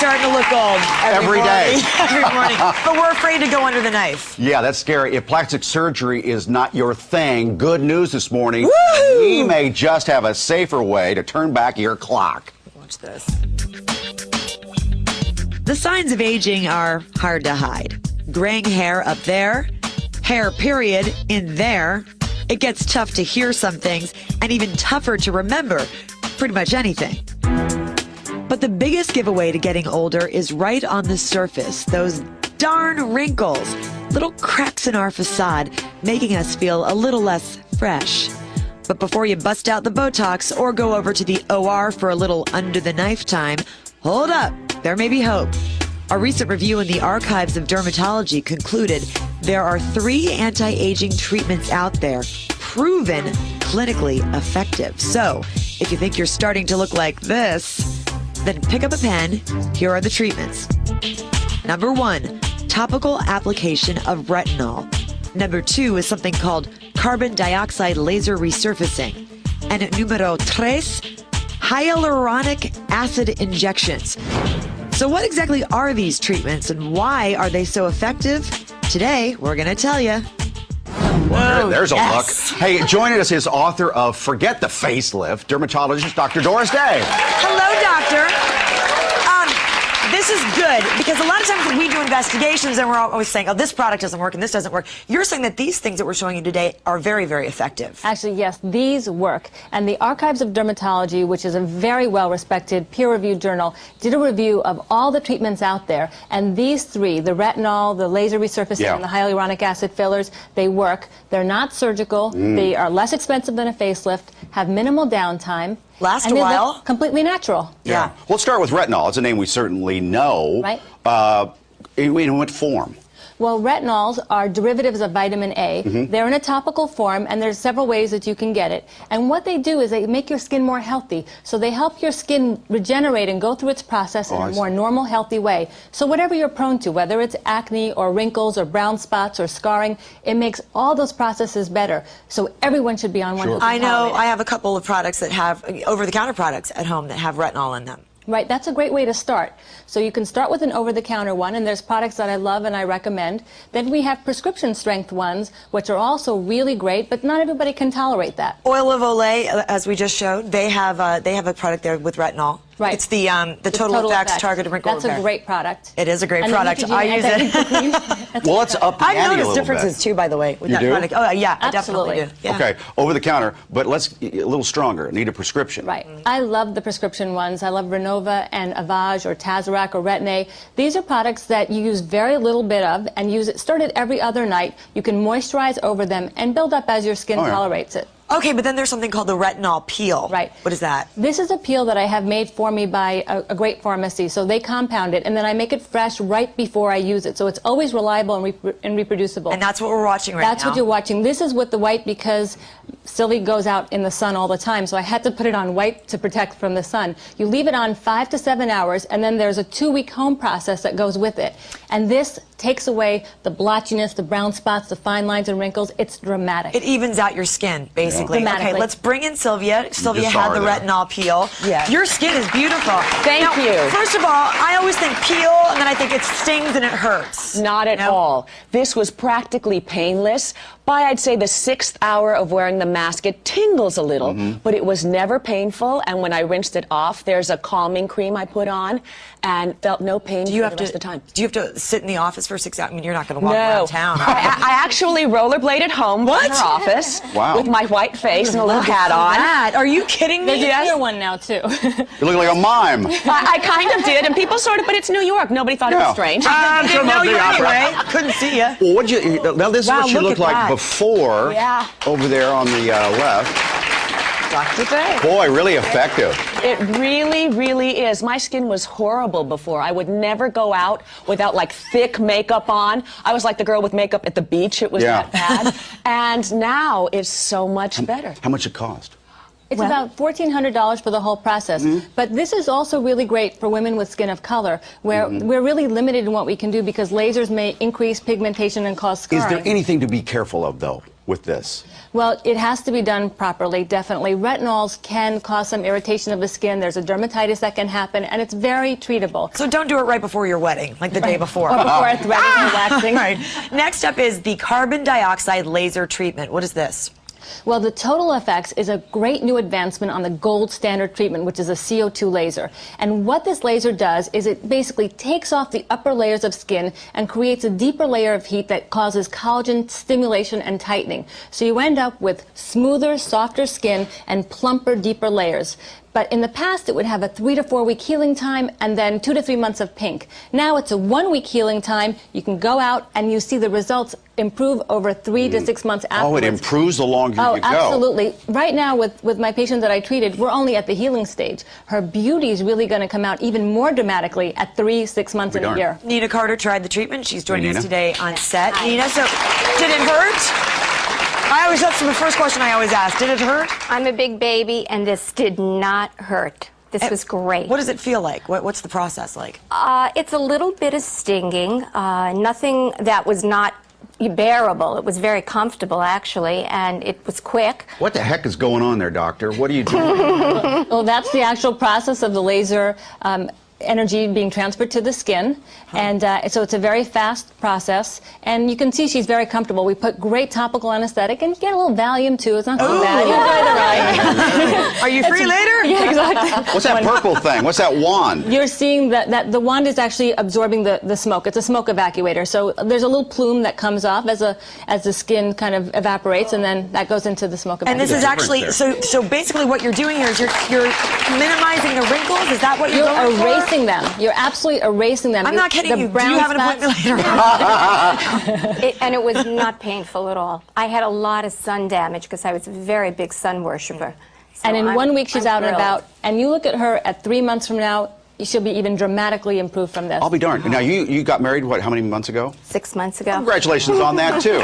starting to look old every day. Every morning. But we're afraid to go under the knife. Yeah, that's scary. If plastic surgery is not your thing, good news this morning. Woo! We may just have a safer way to turn back your clock. Watch this. The signs of aging are hard to hide. Graying hair up there, hair period in there. It gets tough to hear some things and even tougher to remember pretty much anything. But the biggest giveaway to getting older is right on the surface. Those darn wrinkles, little cracks in our facade, making us feel a little less fresh. But before you bust out the Botox or go over to the OR for a little under the knife time, hold up, there may be hope. A recent review in the Archives of Dermatology concluded there are 3 anti-aging treatments out there proven clinically effective. So, if you think you're starting to look like this, then pick up a pen. Here are the treatments. Number 1, topical application of retinol. Number 2 is something called carbon dioxide laser resurfacing. And numero 3, hyaluronic acid injections. So what exactly are these treatments and why are they so effective? Today, we're going to tell you. Well, there's a look. Hey, joining us is author of Forget the Facelift, dermatologist Dr. Doris Day. Hello, doctor. This is good because a lot of times when we do investigations and we're always saying, oh, this product doesn't work and this doesn't work. You're saying that these things that we're showing you today are very, very effective. Actually, yes, these work. And the Archives of Dermatology, which is a very well-respected, peer-reviewed journal, did a review of all the treatments out there. And these 3, the retinol, the laser resurfacing, and the hyaluronic acid fillers, they work. They're not surgical. They are less expensive than a facelift, have minimal downtime. Last a while. Look completely natural. Yeah. Let's start with retinol. It's a name we certainly know. Right. In what form? Well, retinols are derivatives of vitamin A. They're in a topical form, and there's several ways that you can get it. And what they do is they make your skin more healthy. So they help your skin regenerate and go through its process in a more normal, healthy way. So whatever you're prone to, whether it's acne or wrinkles or brown spots or scarring, it makes all those processes better. So everyone should be on one. I know I have a couple of products that have over-the-counter products at home that have retinol in them. Right, that's a great way to start. So you can start with an over-the-counter one, and there's products that I love and I recommend. Then we have prescription-strength ones, which are also really great, but not everybody can tolerate that. Oil of Olay, as we just showed, they have a product there with retinol. Right. It's the Total Effects Targeted Wrinkle Repair. That's a great product. It is a great product. I use it. Well, let's up the ante a little bit. I've noticed differences too, by the way, with that product. Oh, yeah, I definitely do. Yeah. Okay, over the counter, but let's a little stronger. Need a prescription. Right. I love the prescription ones. I love Renova and Avage or Tazorac or Retin-A. These are products that you use very little bit of and use it started every other night. You can moisturize over them and build up as your skin tolerates it. Okay, but then there's something called the retinol peel. Right. What is that? This is a peel that I have made for me by a great pharmacy. So they compound it, and then I make it fresh right before I use it. So it's always reliable and reproducible. And that's what we're watching right now. That's what you're watching. This is with the white because Sylvie goes out in the sun all the time, so I had to put it on white to protect from the sun. You leave it on 5 to 7 hours, and then there's a 2-week home process that goes with it. And this takes away the blotchiness, the brown spots, the fine lines and wrinkles. It's dramatic. It evens out your skin, basically. Dramatically. Okay, let's bring in Sylvia. Sylvia had the retinol peel. Yeah. Your skin is beautiful. Thank you. First of all, I always think peel, and then I think it stings and it hurts. Not at all. This was practically painless. By, I'd say, the 6th hour of wearing the mask, it tingles a little, but it was never painful. And when I rinsed it off, there's a calming cream I put on and felt no pain for the rest of the time. Do you have to sit in the office for 6 hours? I mean, you're not going to walk around town. I actually rollerbladed home from her office with my white face and a little hat on. Are you kidding me? There's a clear one now, too. You look like a mime. I kind of did, and people sort of, but it's New York. Nobody thought it was strange. I didn't know you anyway. Couldn't see you. Well, what'd you, now this is what you look like before, over there on the left. Dr. Day. Boy, really effective. It really, really is. My skin was horrible before. I would never go out without, like, thick makeup on. I was like the girl with makeup at the beach. It was that bad. And now it's so much better. How much it cost? It's about $1,400 for the whole process. But this is also really great for women with skin of color, where we're really limited in what we can do because lasers may increase pigmentation and cause scarring. Is there anything to be careful of, though, with this? Well, it has to be done properly, definitely. Retinols can cause some irritation of the skin. There's a dermatitis that can happen, and it's very treatable. So don't do it right before your wedding, like the day before. Or before a threading or waxing. All right. Next up is the carbon dioxide laser treatment. What is this? Well, the Total Effects is a great new advancement on the gold standard treatment, which is a CO2 laser. And what this laser does is it basically takes off the upper layers of skin and creates a deeper layer of heat that causes collagen stimulation and tightening. So you end up with smoother, softer skin and plumper, deeper layers. But in the past, it would have a 3 to 4 week healing time and then 2 to 3 months of pink. Now it's a 1 week healing time. You can go out and you see the results improve over 3 to 6 months afterwards. Oh, it improves the longer you go. Oh, absolutely. Right now, with my patient that I treated, we're only at the healing stage. Her beauty is really going to come out even more dramatically at 3, 6 months, and a year. Nina Carter tried the treatment. She's joining us today on set. Nina, so did it hurt? That's the first question I always ask. Did it hurt? I'm a big baby, and this did not hurt. This was great. What does it feel like? What's the process like? It's a little bit of stinging. Nothing that was not bearable. It was very comfortable, actually, and it was quick. What the heck is going on there, doctor? What are you doing? Well, that's the actual process of the laser energy being transferred to the skin, and so it's a very fast process, and you can see she's very comfortable. We put great topical anesthetic, and you get a little Valium too. It's not too bad. You enjoy the ride. Are you free later? Yeah, exactly. What's that purple thing? What's that wand? You're seeing that the wand is actually absorbing the smoke. It's a smoke evacuator. So there's a little plume that comes off as the skin kind of evaporates, and then that goes into the smoke evacuator. And this is actually so basically what you're doing here is you're minimizing the wrinkles. Is that what you're going for? Erasing them. You're absolutely erasing them. I'm not kidding you. Do you have an appointment later? And it was not painful at all. I had a lot of sun damage because I was a very big sun worshiper. So and in 1 week she's out and thrilled. about. And you look at her at 3 months from now, she'll be even dramatically improved from this. I'll be darned. Now, you got married, what, how many months ago? 6 months ago. Congratulations on that, too.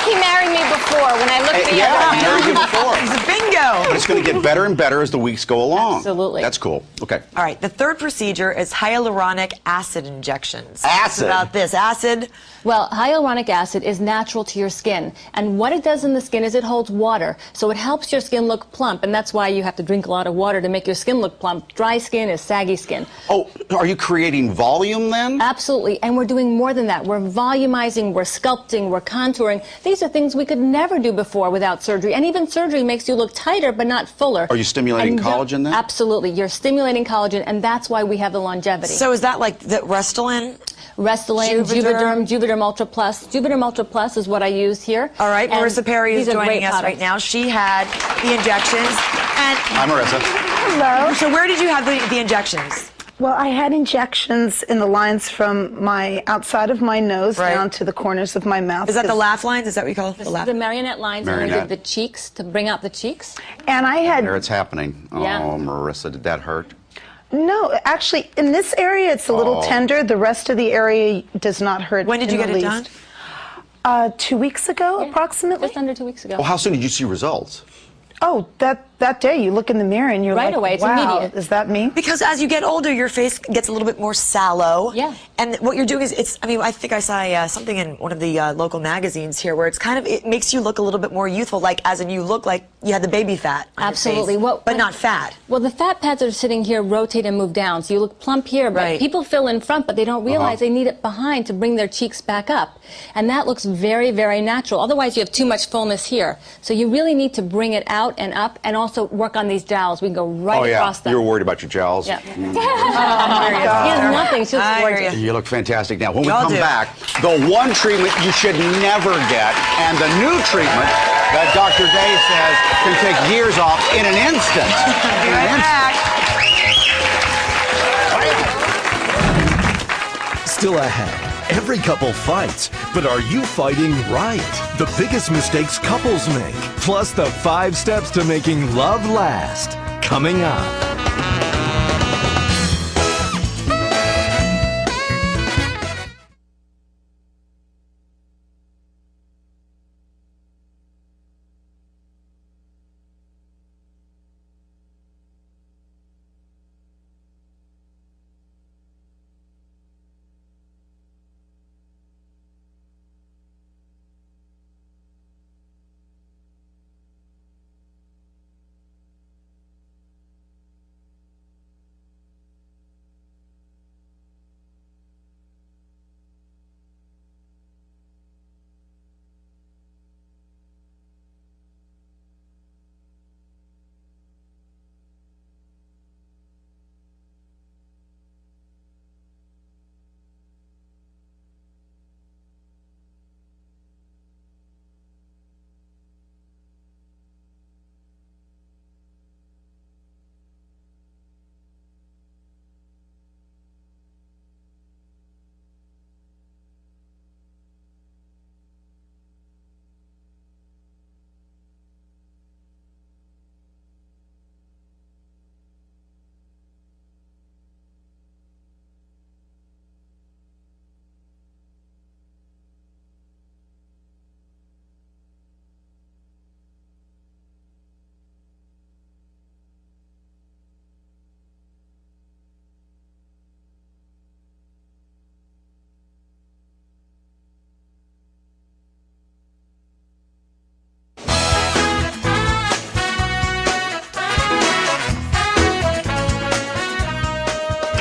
He married me before when I looked the Yeah, other he married you before. It's a bingo. But it's going to get better and better as the weeks go along. Absolutely. That's cool. Okay. All right, the third procedure is hyaluronic acid injections. Acid? What's about this acid. Well, hyaluronic acid is natural to your skin. And what it does in the skin is it holds water. So it helps your skin look plump. And that's why you have to drink a lot of water to make your skin look plump. Dry skin is saggy skin. Oh, are you creating volume then? Absolutely. And we're doing more than that. We're volumizing, we're sculpting, we're contouring. These are things we could never do before without surgery. And even surgery makes you look tighter but not fuller. Are you stimulating collagen then? Absolutely. You're stimulating collagen, and that's why we have the longevity. So is that like the Restylane? Restylane, Juvederm Ultra Plus. Juvederm Ultra Plus is what I use here. All right, And Marissa Perry is these are joining great us products. right now. She had the injections. And Hi, Marissa. Hello. so where did you have the injections? Well, I had injections in the lines from my outside of my nose Right. down to the corners of my mouth. Is that the laugh lines? Is that what you call it? This is the marionette lines, and we Marionette. did the cheeks to bring out the cheeks. And I had There it's happening. Yeah. Oh, Marissa, did that hurt? no, actually, in this area it's a little tender. The rest of the area does not hurt. When did you in get the it least. done? 2 weeks ago, approximately. Just under 2 weeks ago. Well, how soon did you see results? Oh, that day you look in the mirror and you're Right like, away, it's wow, immediate. is that me? Because as you get older, your face gets a little bit more sallow. Yeah. And what you're doing is, I think I saw something in one of the local magazines here where it makes you look a little bit more youthful, like as in you look like you had the baby fat on your Absolutely. face, but not fat. Well, the fat pads that are sitting here rotate and move down, so you look plump here, but Right. people fill in front, but they don't realize they need it behind to bring their cheeks back up. And that looks very, very natural. Otherwise, you have too much fullness here. So you really need to bring it out and up, and also work on these jowls. We can go right Oh, yeah. across them. You were worried about your jowls. Yeah. Oh, He has nothing. She looks I hear gorgeous. you. You look fantastic now. When we Y'all come do. back, the one treatment you should never get, and the new treatment that Dr. Day says can take years off in an instant. Be right back. Still ahead. Every couple fights, but are you fighting right? The biggest mistakes couples make, plus the 5 steps to making love last. Coming up.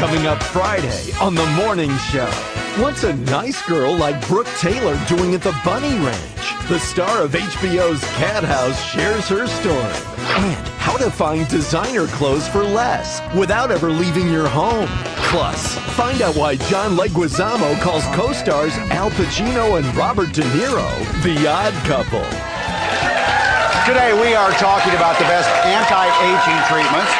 coming up Friday on The Morning Show. What's a nice girl like Brooke Taylor doing at the Bunny Ranch? The star of HBO's Cat House shares her story. And how to find designer clothes for less without ever leaving your home. Plus, find out why John Leguizamo calls co-stars Al Pacino and Robert De Niro the odd couple. Today we are talking about the best anti-aging treatments.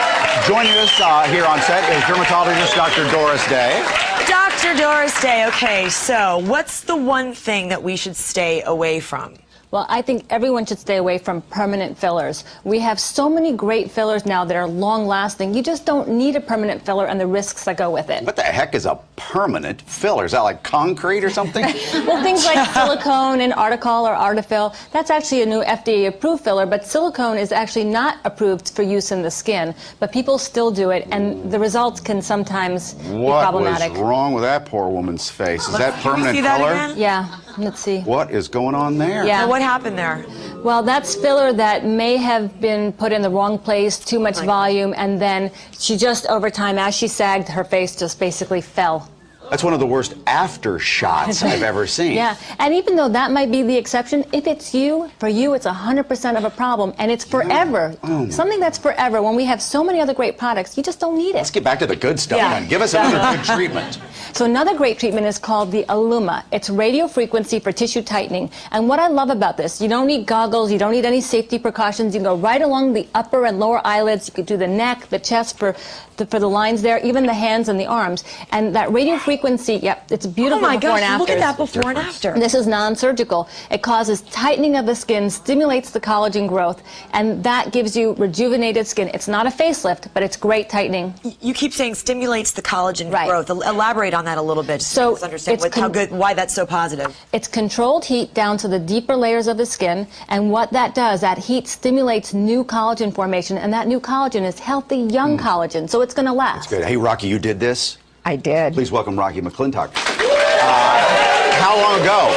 Joining us here on set is dermatologist Dr. Doris Day. Dr. Doris Day, okay, so what's the one thing that we should stay away from? Well, I think everyone should stay away from permanent fillers. We have so many great fillers now that are long-lasting. You just don't need a permanent filler and the risks that go with it. What the heck is a permanent filler? Is that like concrete or something? Well, things like silicone and Articol or Artifil, that's actually a new FDA-approved filler, but silicone is actually not approved for use in the skin, but people still do it, and the results can sometimes be problematic. What was wrong with that poor woman's face? Is that Can we permanent see that filler? again? Yeah, let's see. What is going on there? Yeah. So what happened there? Well, that's filler that may have been put in the wrong place, too much volume, and then she just, over time, as she sagged, her face just basically fell. That's one of the worst after shots I've ever seen. Yeah, and even though that might be the exception, if it's you, for you it's 100% of a problem, and it's forever. Something that's forever. When we have so many other great products, you just don't need it. Let's get back to the good stuff Yeah. then. Give us another good treatment. So another great treatment is called the Illuma. It's radio frequency for tissue tightening. And what I love about this, you don't need goggles, you don't need any safety precautions. You can go right along the upper and lower eyelids. You could do the neck, the chest for the lines there, even the hands and the arms. And that radio frequency, yep, it's beautiful Oh my before and gosh, after. look at that before and after. This is non-surgical. It causes tightening of the skin, stimulates the collagen growth, and that gives you rejuvenated skin. It's not a facelift, but it's great tightening. You keep saying stimulates the collagen Right. growth. Elaborate on that a little bit. So to understand it's how good, why that's so positive. It's controlled heat down to the deeper layers of the skin, and what that does, that heat stimulates new collagen formation, and that new collagen is healthy, young collagen, so it's going to last. That's good. Hey, Rocky, you did this? I did. Please welcome Rocky McClintock. How long ago?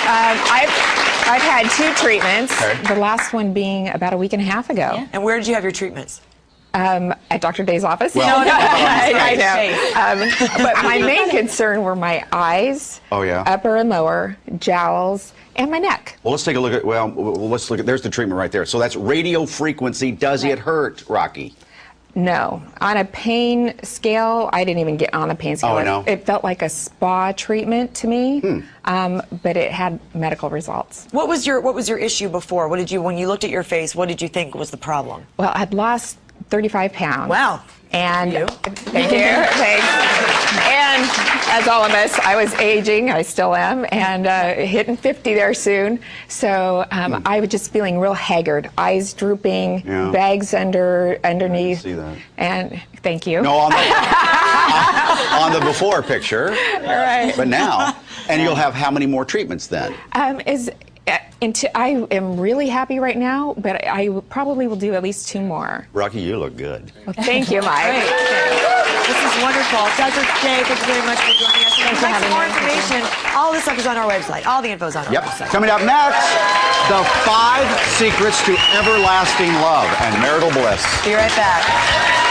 I've had 2 treatments. Okay. The last one being about a week and a half ago. Yeah. And where did you have your treatments? At Dr. Day's office. Well, I know. But my main concern were my eyes, upper and lower, jowls, and my neck. Well, let's take a look at, let's look at, there's the treatment right there. So that's radio frequency. Does it hurt, Rocky? No. On a pain scale, I didn't even get on the pain scale. Oh, I know. It felt like a spa treatment to me, but it had medical results. What was your issue before? What did you, when you looked at your face, what did you think was the problem? Well, I'd lost 35 pounds. Wow. And Thank you. Thanks. And as all of us, I was aging. I still am, and hitting 50 there soon. So I was just feeling real haggard, eyes drooping, bags underneath. I see that. And thank you. No, on the before picture. Right. But now, and you'll have how many more treatments then? I am really happy right now, but I probably will do at least 2 more. Rocky, you look good. Well, thank you, Mike. Great. This is wonderful. Dr. Day, thank you very much for joining us. Thanks for having more me. information, all this stuff is on our website. All the info's on our website. Coming up next, the 5 secrets to everlasting love and marital bliss. Be right back.